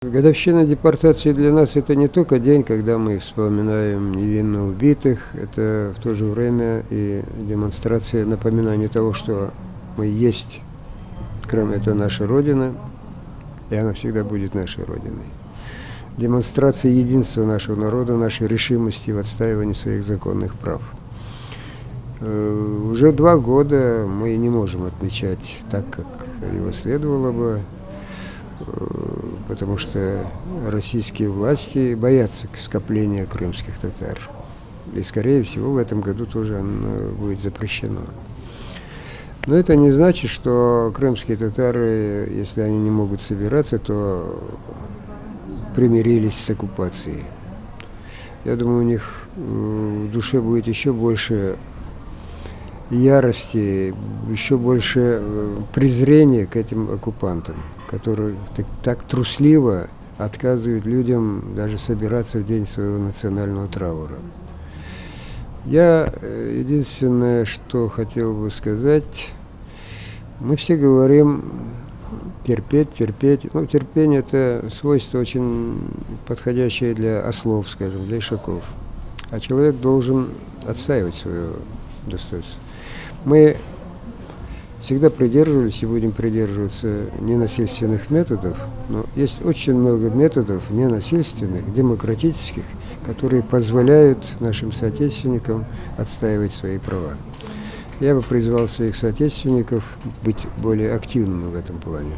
Годовщина депортации для нас это не только день, когда мы вспоминаем невинно убитых, это в то же время и демонстрация напоминания того, что мы есть, Крым это наша Родина, и она всегда будет нашей Родиной. Демонстрация единства нашего народа, нашей решимости в отстаивании своих законных прав. Уже 2 года мы не можем отмечать так, как его следовало бы, потому что российские власти боятся скопления крымских татар. И, скорее всего, в этом году тоже оно будет запрещено. Но это не значит, что крымские татары, если они не могут собираться, то примирились с оккупацией. Я думаю, у них в душе будет еще больше ярости, еще больше презрения к этим оккупантам, которые так трусливо отказывают людям даже собираться в день своего национального траура. Я единственное, что хотел бы сказать, мы все говорим терпеть, терпеть. Ну, терпение – это свойство очень подходящее для ослов, скажем, для ишаков. А человек должен отстаивать свое достоинство. Мы всегда придерживались и будем придерживаться ненасильственных методов, но есть очень много методов ненасильственных, демократических, которые позволяют нашим соотечественникам отстаивать свои права. Я бы призвал своих соотечественников быть более активными в этом плане.